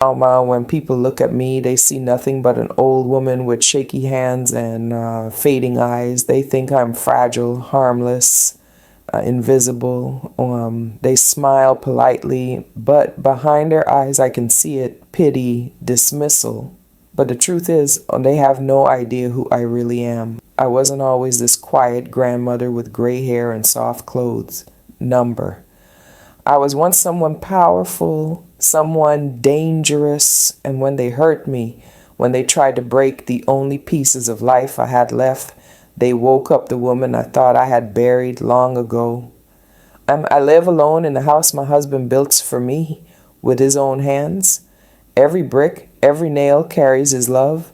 When people look at me, they see nothing but an old woman with shaky hands and fading eyes. They think I'm fragile, harmless, invisible. They smile politely, but behind their eyes I can see it, pity, dismissal. But the truth is, they have no idea who I really am. I wasn't always this quiet grandmother with gray hair and soft clothes. Number. I was once someone powerful, someone dangerous, and when they hurt me, when they tried to break the only pieces of life I had left, they woke up the woman I thought I had buried long ago. I live alone in the house my husband built for me with his own hands. Every brick, every nail carries his love.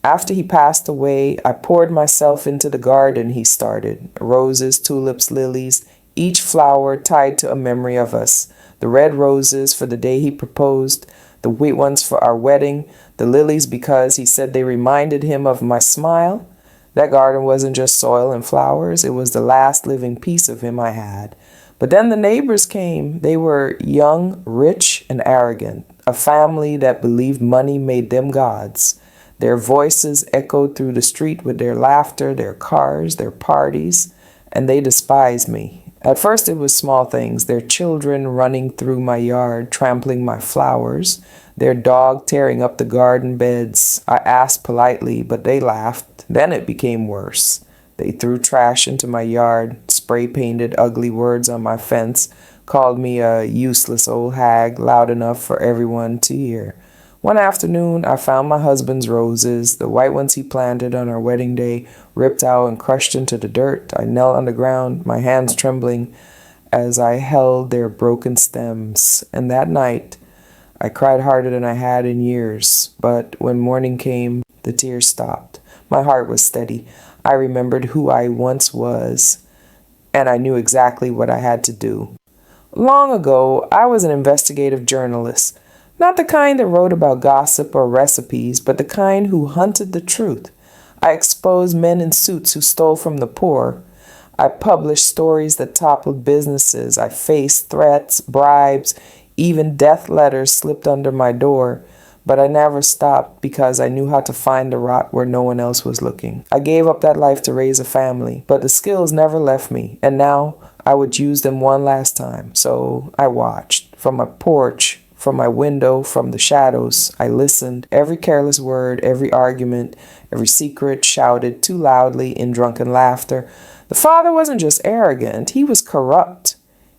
After he passed away, I poured myself into the garden he started. Roses, tulips, lilies, each flower tied to a memory of us. The red roses for the day he proposed, the white ones for our wedding, the lilies because he said they reminded him of my smile. That garden wasn't just soil and flowers, it was the last living piece of him I had. But then the neighbors came. They were young, rich, and arrogant, a family that believed money made them gods. Their voices echoed through the street with their laughter, their cars, their parties, and they despised me. At first it was small things, their children running through my yard, trampling my flowers, their dog tearing up the garden beds. I asked politely, but they laughed. Then it became worse. They threw trash into my yard, spray painted ugly words on my fence, called me a useless old hag loud enough for everyone to hear. One afternoon, I found my husband's roses, the white ones he planted on our wedding day, ripped out and crushed into the dirt. I knelt on the ground, my hands trembling as I held their broken stems. And that night, I cried harder than I had in years. But when morning came, the tears stopped. My heart was steady. I remembered who I once was, and I knew exactly what I had to do. Long ago, I was an investigative journalist. Not the kind that wrote about gossip or recipes, but the kind who hunted the truth. I exposed men in suits who stole from the poor. I published stories that toppled businesses. I faced threats, bribes, even death letters slipped under my door. But I never stopped because I knew how to find the rot where no one else was looking. I gave up that life to raise a family, but the skills never left me, and now I would use them one last time. So I watched from my porch, from my window, from the shadows. I listened. Every careless word, every argument, every secret shouted too loudly in drunken laughter. The father wasn't just arrogant, he was corrupt.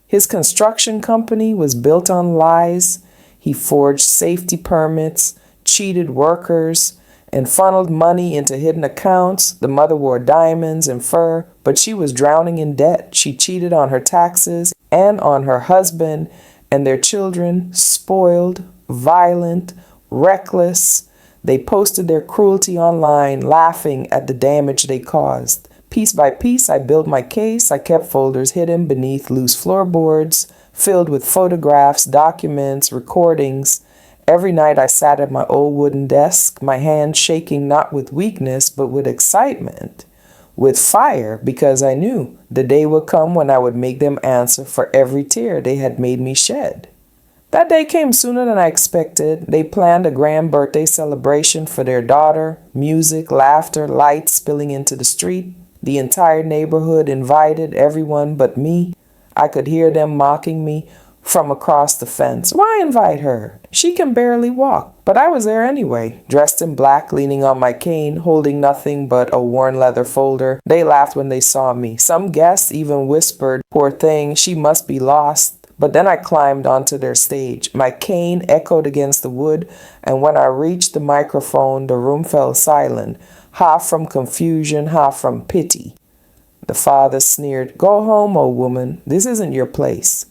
His construction company was built on lies. He forged safety permits, cheated workers, and funneled money into hidden accounts. The mother wore diamonds and fur, but she was drowning in debt. She cheated on her taxes and on her husband and their children, spoiled, violent, reckless. They posted their cruelty online, laughing at the damage they caused. Piece by piece, I built my case. I kept folders hidden beneath loose floorboards, filled with photographs, documents, recordings. Every night I sat at my old wooden desk, my hands shaking not with weakness, but with excitement, with fire, because I knew the day would come when I would make them answer for every tear they had made me shed. That day came sooner than I expected. They planned a grand birthday celebration for their daughter, music, laughter, lights spilling into the street. The entire neighborhood invited, everyone but me. I could hear them mocking me from across the fence. Why invite her? She can barely walk. But I was there anyway, dressed in black, leaning on my cane, holding nothing but a worn leather folder. They laughed when they saw me. Some guests even whispered, "Poor thing, she must be lost." But then I climbed onto their stage. My cane echoed against the wood, and when I reached the microphone, the room fell silent, half from confusion, half from pity. The father sneered, "Go home, old woman. This isn't your place."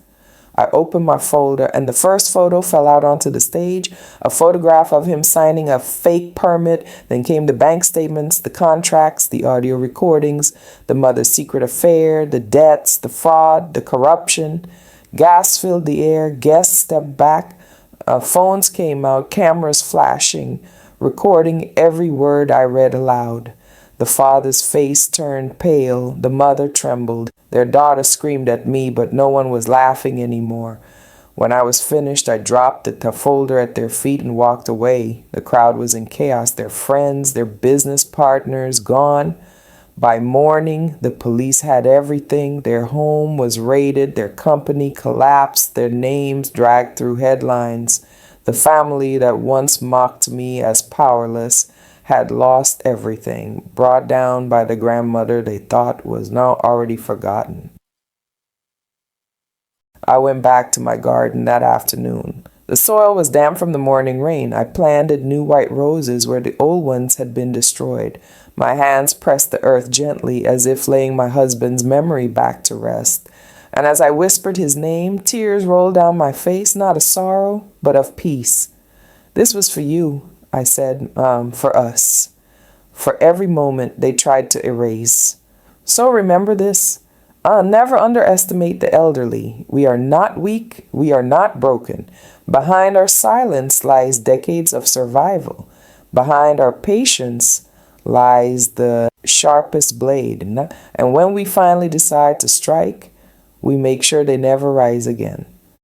I opened my folder, and the first photo fell out onto the stage, a photograph of him signing a fake permit. Then came the bank statements, the contracts, the audio recordings, the mother's secret affair, the debts, the fraud, the corruption. Gas filled the air, guests stepped back, phones came out, cameras flashing, recording every word I read aloud. The father's face turned pale, the mother trembled. Their daughter screamed at me, but no one was laughing anymore. When I was finished, I dropped the folder at their feet and walked away. The crowd was in chaos, their friends, their business partners gone. By morning, the police had everything. Their home was raided, their company collapsed, their names dragged through headlines. The family that once mocked me as powerless had lost everything, brought down by the grandmother they thought was now already forgotten. I went back to my garden that afternoon. The soil was damp from the morning rain. I planted new white roses where the old ones had been destroyed. My hands pressed the earth gently as if laying my husband's memory back to rest. And as I whispered his name, tears rolled down my face, not of sorrow, but of peace. This was for you, I said, for us, for every moment they tried to erase. So remember this. Never underestimate the elderly. We are not weak. We are not broken. Behind our silence lies decades of survival. Behind our patience lies the sharpest blade. And when we finally decide to strike, we make sure they never rise again.